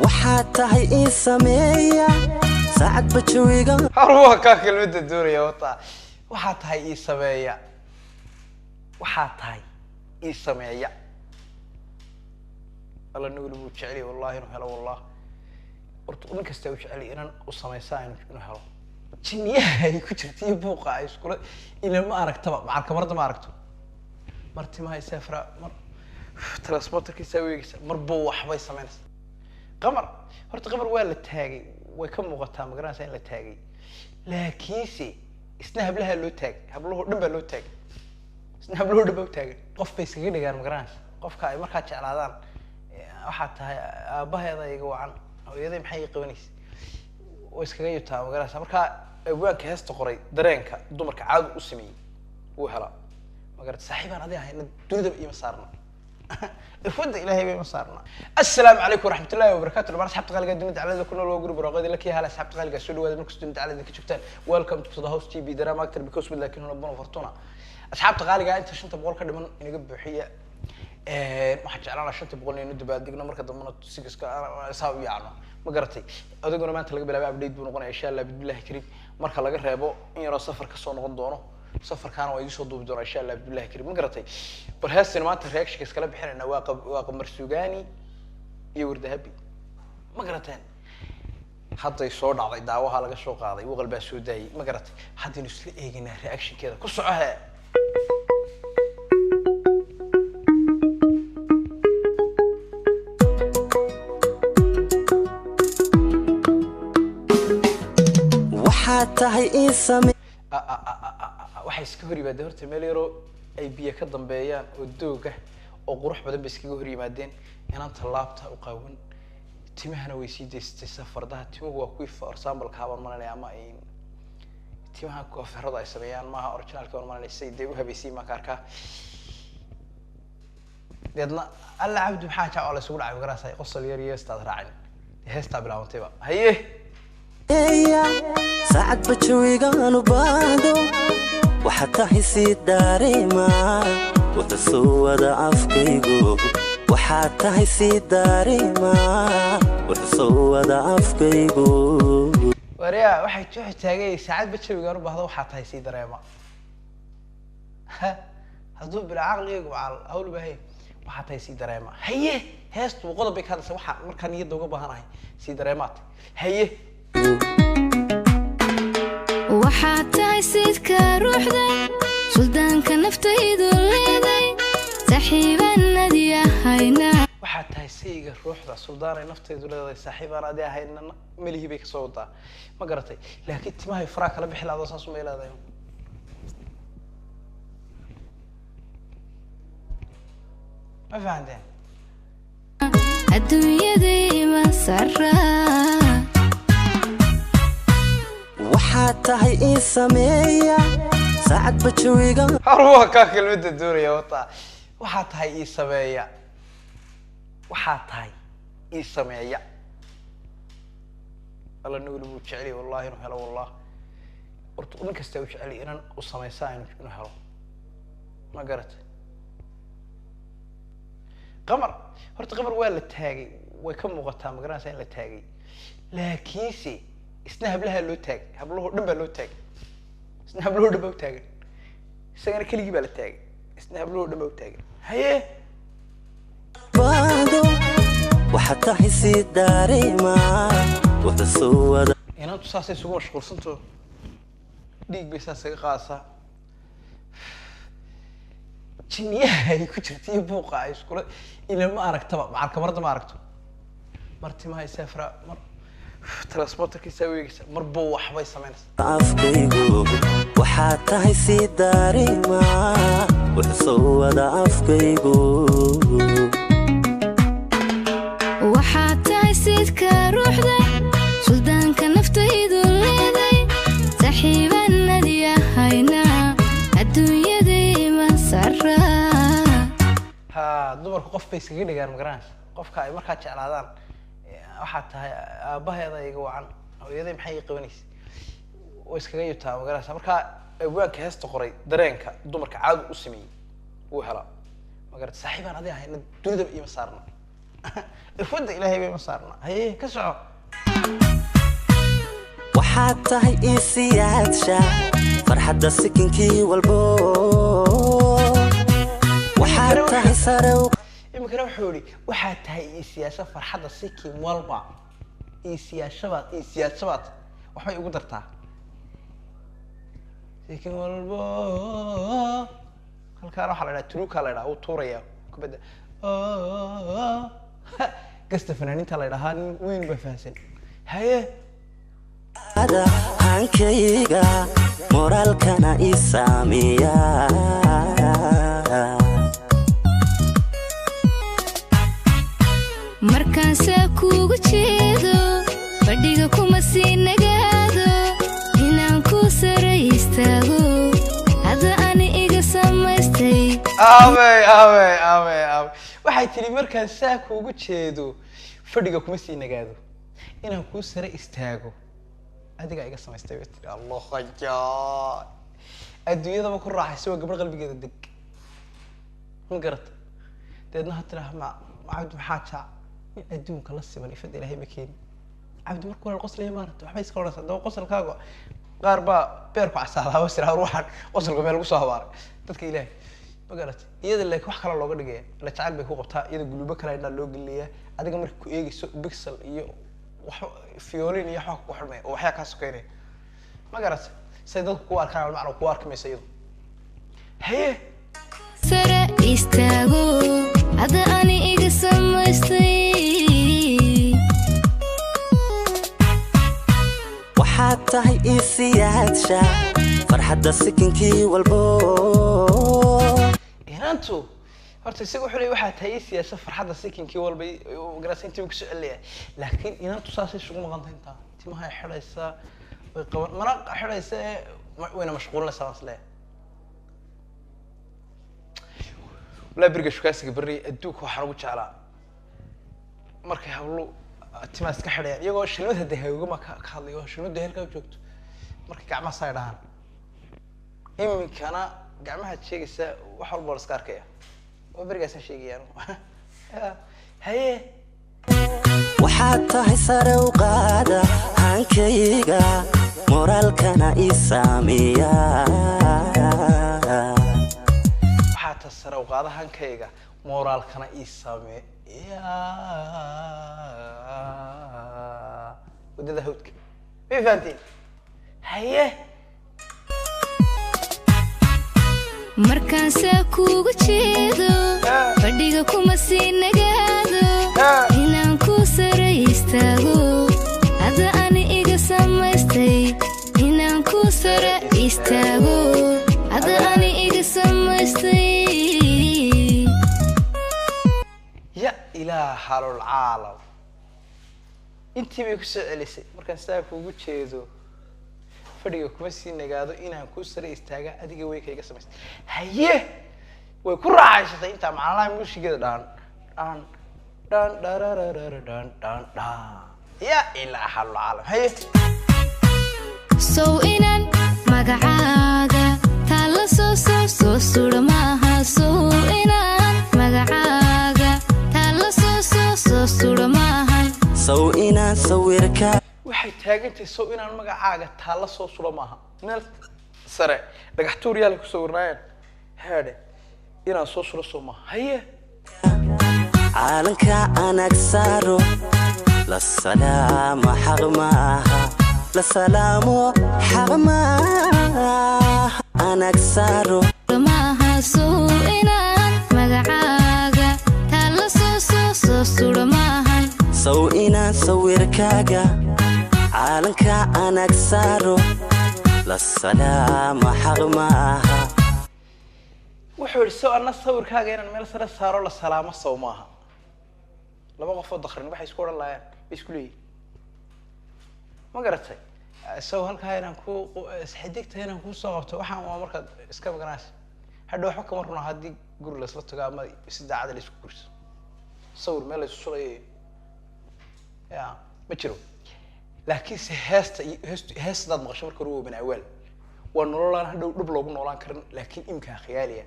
وحتى هي سمية ساعد بتشويقة هروح كاكل مدة دوري وطا وحتى هي سمية وحتى هي سمية الله نقول ابو جعلي والله انه هلا والله قلت من كستا وجعلي ان وسميسا انه هلا جنيها ay ku jirtay buuqa ay isku ila ma aragtaba macalka marada ma aragto marti ma ay safra mar transporterkiisa weegisa mar buu waxbay sameynaysa qamar horta qamar waa la taagay way ka muuqataa magaranaysa in la taagay laakiinse isna hablaha loo taag habluhu dhan baa loo taag isna habluhu dhan baa taagay qof bay iskaga dhigaan magaranaysa qofka ay markaa jeclaadaan waxa tahay aabaheeda iyaga wacan hooyaday maxay qabanaysaa oo iskaga yutaa magaranaysa markaa abwaanka heesta qoray dareenka dumarka caad u sameeyay wuu hela magarad saaxiibaan adii ahayna dunida iyo masaarna ifada ilaahay bay masaarna assalaamu alaykum warahmatullaahi wabarakaatuh dhammaan asxaabta qaaliga dunida calada ku nool oo guri baraqada la kiyaha asxaabta qaaliga soo dhawaada markasta dunida calada ka joogtaan welcome to the house tv drama actor because with laakiin huna bono fortuna asxaabta qaaliga inta 500 ka dhiman inaga buuxiya waxa jeclaan 500 inuu dabaaldigno marka dambana sigiska saab yaano ma garatay adiguna maanta laga bilaabay update buu noqonayaa insha Allah billahi kariim marka laga reebo in yaro safar ka soo noqon doono safarkaana waa idin soo duubi doonaa insha Allah billahi kariim ma garatay bar heestan maanta reaction iskala bixinayna waa qamar suugaani iyo wardahabi ma garateen hadday soo dhacday daawaha laga soo qaaday uu qalbaa soo daayay ma garatay haddii isla eegnaa reaction keeda ku socoha حتى هي سمية waxay iska hor yimaadeen horta meel yaro ay biyo ka dambeeyaan oo doog ah oo qurux badan bay iskaga hor yimaadeen inaan talaabta u qaawan timahana way sii deystay safardaha timuhu waa kuwii for example ka haban malanay ama ay timaha koofarada ay sameeyaan maaha originalka oo malanay say deebu habeysii ma karka dadna alla abdu maxaa jaa oo la isugu dhacay garaasay qosol yar iyo istaad raacin heesta bilaawantayba haye ساعد بتشويقة نبادو وحتى حسي داريما وحسو ضعف كيقو وحتى حسي داريما وحسو ضعف كيقو وريا waxay joox taagay saacad bajawga u baahdo waxa tahay si dareema haduu bil aqliga waal awl bahay waxa tahay si dareema haye heestu qodob ka hadasay waxa marka niyada uga baahanahay si dareemaad haye وحتى يسيدك روحنا سلطانك نفتيدو ليدي سحيبا نادية هاينا وحتى يسيدك روحنا سلطانك نفتيدو ليدي سحيبا نادية هاينا مليه بيك صوتا ما قرأتي لكن ما هي فراك لا بحل هذا صاص ميلا ذا يوم ما فهمتين الدنيا ديما سرّا حتى هي سمية ساعد بتشويقة هروح كاكل مدة دوري وطا وحتى هي سمية وحتى هي سمية الله نقول ابو جعلي والله انه هلا والله قلت من كستا وجعلي ان وسميسا انه هلا ما قرت قمر horta qamar waa la taagay way ka muuqataa magaranaysa in la taagay laakiinse isna hablaha loo taag habluhu dhan baa loo taag isna habluhu dhan baa taag isagana kaligi baa la taag isna habluhu dhan baa taag haye baado وحتى حسي داريما وحسو inaan tusaasay sugu mashquulsanto dhiig bay saasaga qaasa jiniyaha ay ku jirtay buuqa ay isku ila ma aragtaba macalka marada ma aragto marti ma ay safra mar transporterkiisa weegisa mar buu waxbay sameynaysa afkaygu وحتى حسي داريما وحسو afkaygu وحتى يسيدك روحنا سلطانك نفتيدو ليدي سحيبا نادية هاينا الدنيا ديما سرّا ها dumarku qof bay iskaga dhigaan magaranaysa qofka ay markaa jeclaadaan waxa tahay aabaheeda iyaga wacan hooyaday maxay qabanaysaa oo iskaga yutaa magaranaysa markaa abwaanka heesta qoray dareenka dumarka caad u sameeyay wuu hela magarad saaxiibaan adii ahayna dunida iyo masaarna ifwada ilaahay bay ma saarna haye ka soco waxaad tahay ii siyaadsha farxadda sikinkii walbo waxaad tahay sarow imikana wuxuu yidhi waxaad tahay ii siyaasha farxadda sikin walba ii siyaashabaad waxbay ugu dartaa sikin walbo halkaan waxaa la idhaha tuluukaa la idhaha uu tuuraya kubadda gasta fanaaniinta la idhahaa nin weyn baa fahansan haye hankayga moraalkana ii saameeya markaanse kuugu jeedo fadhiga kuma sii nagaado inaan ku sare istaago hadda ani iga samaystay waxay tidhi markaan saa kuugu jeedo fadhiga kuma sii nagaado inaan kuu sare istaago adigaa iga samaystay bay tidhi allah hayaa adduunyadaba ku raaxaysa waa gabadh qalbigeeda deg ma garata deedna ha tidhaha cabdi maxaa jaac in adduunka la siman ifada ilaahay ma keeni cabdi markuu walaal qoslaya maarata waxbay iska odhanaysa haddaba qosalkaaga qaar baa beerku casaalaaba sira ruuxan qosalka meel lagu soo habaaray dadka ilaahay ma garata iyada laakiin wax kale looga dhigaya la jacayl bay ku qabtaa iyada gulubo kale indhaa loo gelinayaa adiga marka ku eegayso bixel iyo wax fiolin iyo waxba ku xirmay oo waxyaa kaa sokeynaya ma garata say dadku ku arkaan macna ku arki maysa iyadu haye sare istaago hadda ani iga samaystay waxaad tahay ii siyaadsha farxadda sikinkii walbo inantu horta isaga wuxuu leeyahay waxaad tahay ii siyaasa farxadda sikinkii walba garaasin intii ku soo celiyay laakiin inantu saasay isugu maqantay intaa timaha xidhaysa way qaban mana xidhaysa wayna mashquulinaysaa masle la birga shukaasiga bari adduunka waxaan ugu jeclaa markay hawlu timaas ka xidhayaan iyagoo shilmad hadda hawgama ka hadlayo shilmadu heelkaa joogto markay gacmaha saa dhahaan iminkana gacmaha sheegaysa wax walba la iska arkaya waa berigaasa sheegayaan haye waxaad tahay sare u qaada hankayga moraalkana ii saameeya waxaad tahay sare u qaada hankayga moraalkana ii saameeya wadada hawdka may fahantiin haye markaanse kuugu jeedo fadhiga kuma sii nagaado inaan ku sare istaago hadda ani iga samaystay inaan ku sare istaago hadda ani iga samaystay ya ilaaha alcaalam intii bay ku soo celisay markaan saa kuugu jeedo fadhiga kuma sii nagaado inaan ku sare istaaga adiga way kayga samaystay haye way ku raaxaysatay intaa macnaha muusigeeda dhaan ya ilaaha alcaalam haye sow inaan magacaaga taalla soo sudha maaha sow inaan magacaaga taalla soo sudha maaha sow inaan sawirka waxay taagantahay sow inaan magacaaga taalla soo sula maaha meel sare dhagax tuur yaala ku sawirnaayeen haadhe inaan soo sula soo maaha haye caalanka anag saaro la salaamo xaq maaha la salaamo xaq maaha anag saaro maaha sow inaan magacaaga taalla soo sudha maaha sow inaan sawirkaaga caalanka anag saaro la salaamo xaq maaha wuxuu yidhi sow anna sawirkaaga inaan meel sare saaro la salaamo sow maaha laba qofoo dakrin waxay isku odhan laayeen bay isku leeyihin ma garatay sow halkaa inaan ku isxidigta inaan kuu soo qabto waxaan waa markaad iska maganaysa hadha waxba kama runa haddii guri laisla tago ama si daacada la isku guriso sawir meel la isu sulayo ya ma jiro laakiinse heestaad maqasho marka hore waa bani awaal waa nololaan hadhow dhib loogu noolaan karin laakiin imkaa khiyaaliya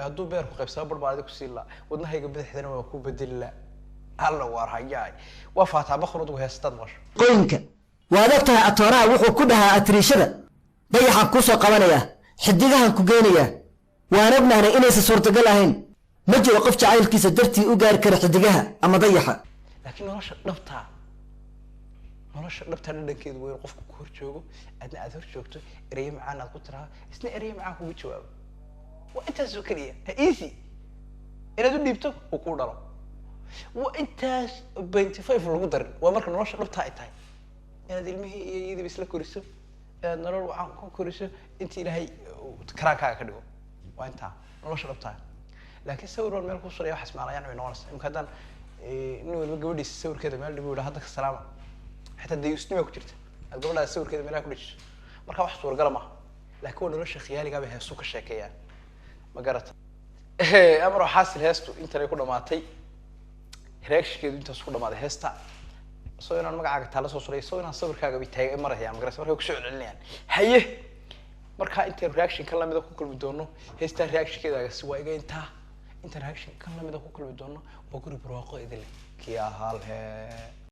hadduu beerku qaybsado bar baa adiga ku siin laa wadnahayga badaxdana waa ku bedeli laa alla waar hayaay waa faataa bakhrudu heestad mash qoyinka waad ogtahay atooraha wuxuu ku dhahaa atriishada dayaxan ku soo qabanaya xidigahan ku geenaya waan ognahay inaysan suurtagal ahayn ma jiro qof jacaylkiisa dartii u gaari kara xidigaha ama dayaxa laakiin nolosha dhabtaa dhadhankeedu weyn qofku ku hor joogo adna aad hor joogto ereyo macaan aad ku tiraa isna ereyo macaan kugu jawaabo waa intaas oo keliya ha easy inaad u dhiibto uu kuu dhalo waa intaas 25 lagu darin waa marka nolosha dhabtaa ay tahay inaad ilmihii iyo iyadiiba isla koriso inaad nolol waxaan ku koriso inta ilaahay karaankaaga ka dhigo waa intaa nolosha dhabtaa laakiin sawir wal meel ku suraya wax ismaalayaan way noqonaysaa imka haddaan nin walba gabadhiisa sawirkeeda meel dhibo yidhaa hadda ka salaama حتى ديوسني ما كنت قبل لا أسوي كذا ملاك ليش ما كان واحد صور قلمه لكن هو نرش خيالي قابل هسوق الشاكية ما قرأت أمره حاسل هستو أنت اللي كنا معطي هريكش كده أنت صور ما ده هستا صوينا أنا ما قاعد تعال صوري صوينا صور كذا بيتهاي مرة يعني ما قرأت مرة وكسر علني هيه مرة أنت رياكشن كلام ده كل بدونه هستا رياكش كده سواء جاي أنت رياكشن كلام ده كل بدونه بقول بروقه إذا كيا حال